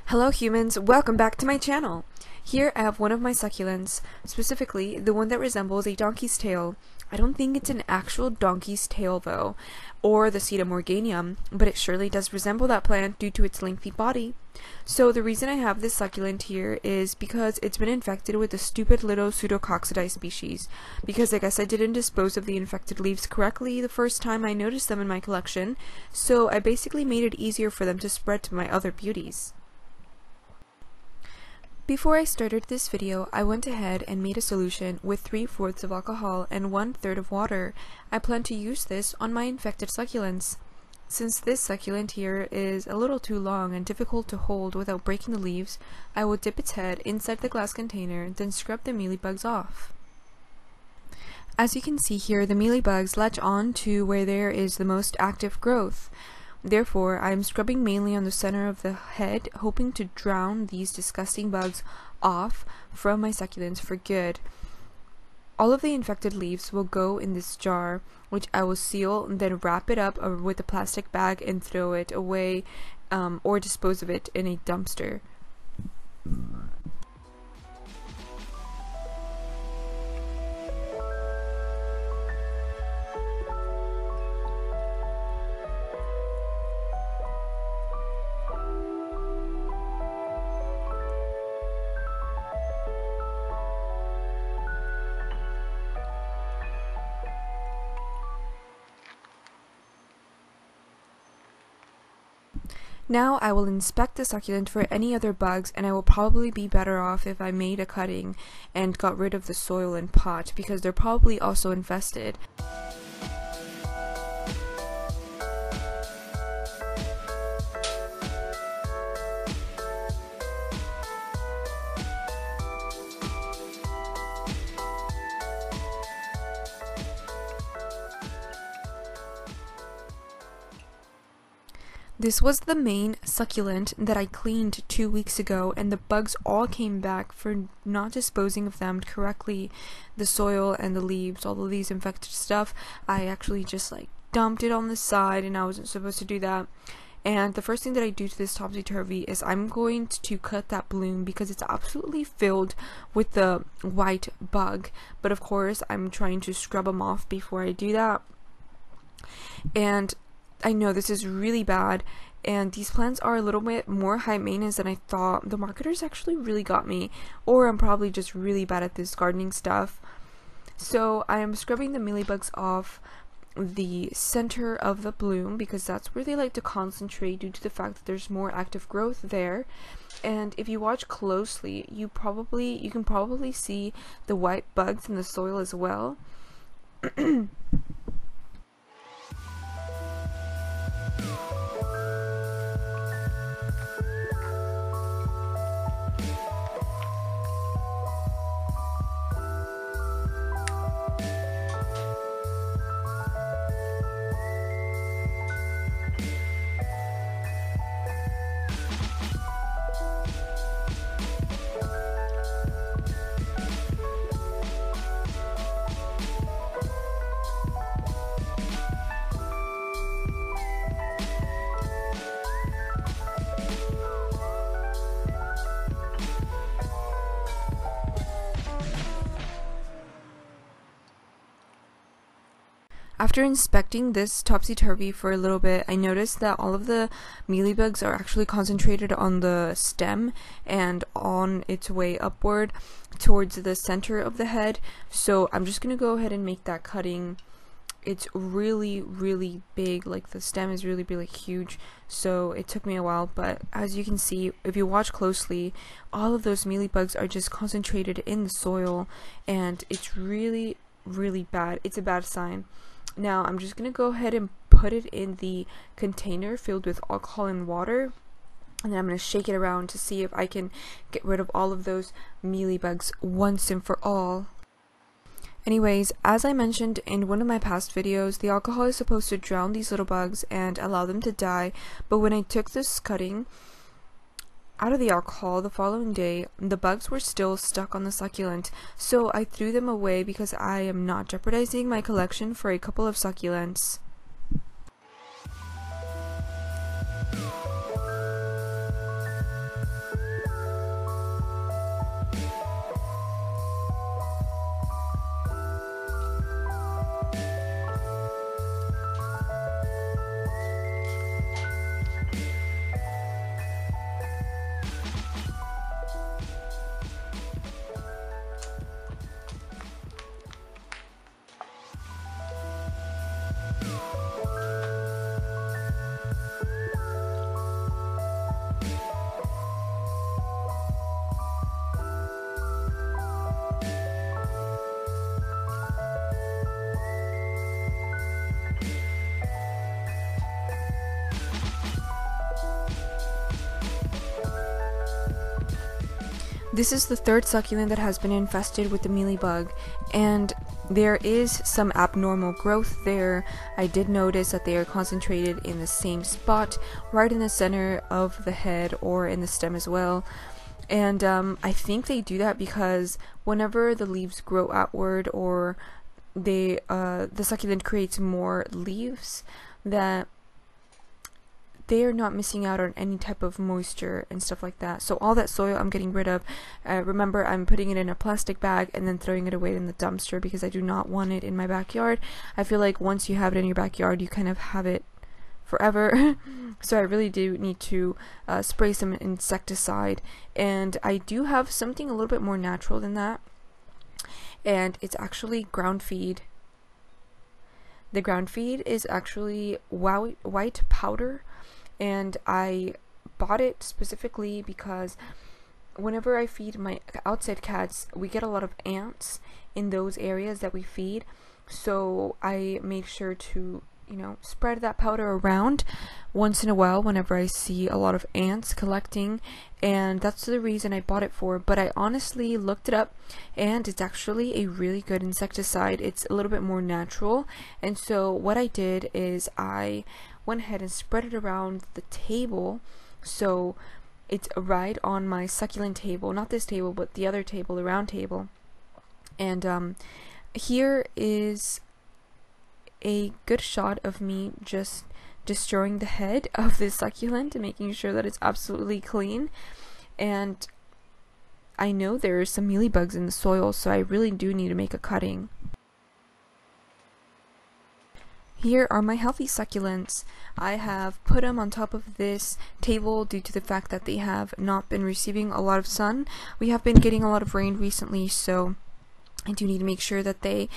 Hello humans, welcome back to my channel! Here I have one of my succulents, specifically the one that resembles a donkey's tail. I don't think it's an actual donkey's tail though, or the Cedar Morganium, but it surely does resemble that plant due to its lengthy body. So the reason I have this succulent here is because it's been infected with a stupid little pseudococcidae species, because I guess I didn't dispose of the infected leaves correctly the first time I noticed them in my collection, so I basically made it easier for them to spread to my other beauties. Before I started this video, I went ahead and made a solution with 3/4 of alcohol and 1/3 of water. I plan to use this on my infected succulents. Since this succulent here is a little too long and difficult to hold without breaking the leaves, I will dip its head inside the glass container, then scrub the mealybugs off. As you can see here, the mealybugs latch on to where there is the most active growth. Therefore, I am scrubbing mainly on the center of the head, hoping to drown these disgusting bugs off from my succulents for good. All of the infected leaves will go in this jar, which I will seal and then wrap it up with a plastic bag and throw it away or dispose of it in a dumpster. Now I will inspect the succulent for any other bugs, and I will probably be better off if I made a cutting and got rid of the soil and pot, because they're probably also infested. This was the main succulent that I cleaned 2 weeks ago, and the bugs all came back for not disposing of them correctly. The soil and the leaves, all of these infected stuff, I actually just dumped it on the side, and I wasn't supposed to do that. And the first thing that I do to this topsy-turvy is I'm going to cut that bloom because it's absolutely filled with the white bug. But of course, I'm trying to scrub them off before I do that. And I know this is really bad, and these plants are a little bit more high maintenance than I thought. The marketers actually really got me, or I'm probably just really bad at this gardening stuff. So I am scrubbing the mealybugs off the center of the bloom because that's where they like to concentrate due to the fact that there's more active growth there. And if you watch closely, you can probably see the white bugs in the soil as well. After inspecting this topsy-turvy for a little bit, I noticed that all of the mealybugs are actually concentrated on the stem and on its way upward towards the center of the head. So I'm just going to go ahead and make that cutting. It's really big, the stem is really huge, so it took me a while, but as you can see, if you watch closely, all of those mealybugs are just concentrated in the soil, and it's really bad. It's a bad sign. Now I'm just going to go ahead and put it in the container filled with alcohol and water, and then I'm going to shake it around to see if I can get rid of all of those mealybugs once and for all. Anyways, as I mentioned in one of my past videos, the alcohol is supposed to drown these little bugs and allow them to die, but when I took this cutting out of the alcohol the following day, the bugs were still stuck on the succulent, so I threw them away because I am not jeopardizing my collection for a couple of succulents. This is the third succulent that has been infested with the mealy bug, and there is some abnormal growth there. I did notice that they are concentrated in the same spot, right in the center of the head or in the stem as well. And I think they do that because whenever the leaves grow outward, or the succulent creates more leaves, that they are not missing out on any type of moisture and stuff like that. So all that soil I'm getting rid of. Remember, I'm putting it in a plastic bag and then throwing it away in the dumpster because I do not want it in my backyard. I feel like once you have it in your backyard, you kind of have it forever. So I really do need to spray some insecticide, and I do have something a little bit more natural than that, and it's actually ground feed. The ground feed is actually white powder, and I bought it specifically because whenever I feed my outside cats, we get a lot of ants in those areas that we feed. So I make sure to, spread that powder around once in a while whenever I see a lot of ants collecting, and that's the reason I bought it for. But I honestly looked it up, and it's actually a really good insecticide. It's a little bit more natural, and so what I did is I went ahead and spread it around the table, so it's right on my succulent table, not this table but the other table, the round table. And here is a good shot of me just destroying the head of this succulent and making sure that it's absolutely clean. And I know there's some mealybugs in the soil, so I really do need to make a cutting. Here are my healthy succulents. I have put them on top of this table due to the fact that they have not been receiving a lot of sun. We have been getting a lot of rain recently, so I do need to make sure that they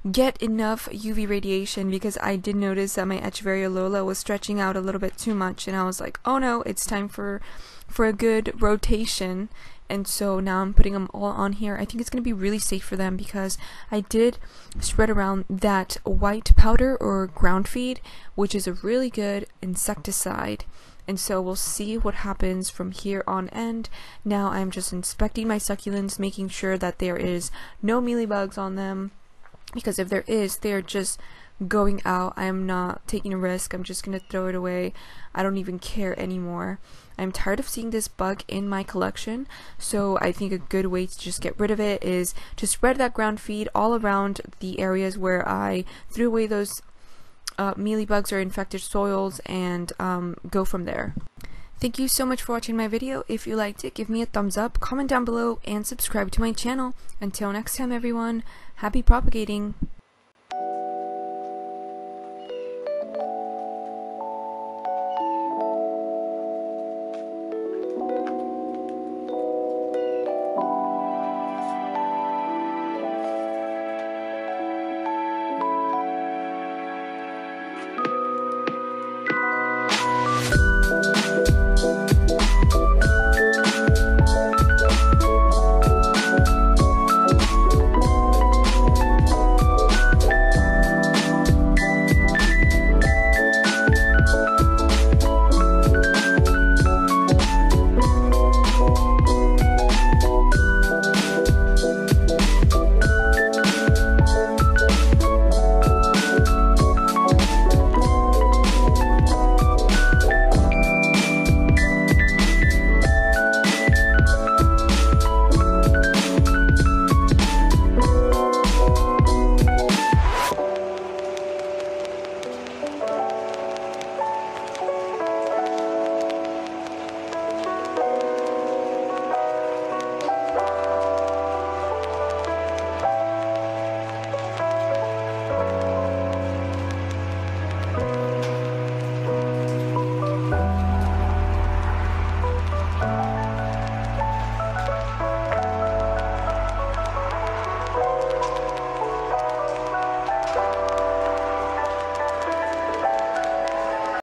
get enough UV radiation, because I did notice that my Echeveria Lola was stretching out a little bit too much, and I was like, oh no, it's time for a good rotation. And so now I'm putting them all on here. I think it's going to be really safe for them because I did spread around that white powder or ground feed, which is a really good insecticide. And so we'll see what happens from here on end. Now I'm just inspecting my succulents, making sure that there is no mealybugs on them, because if there is, they're just going out. I am not taking a risk. I'm just going to throw it away. I don't even care anymore. I'm tired of seeing this bug in my collection, so I think a good way to just get rid of it is to spread that ground feed all around the areas where I threw away those mealybugs or infected soils, and go from there. Thank you so much for watching my video. If you liked it, give me a thumbs up, comment down below, and subscribe to my channel. Until next time everyone, happy propagating!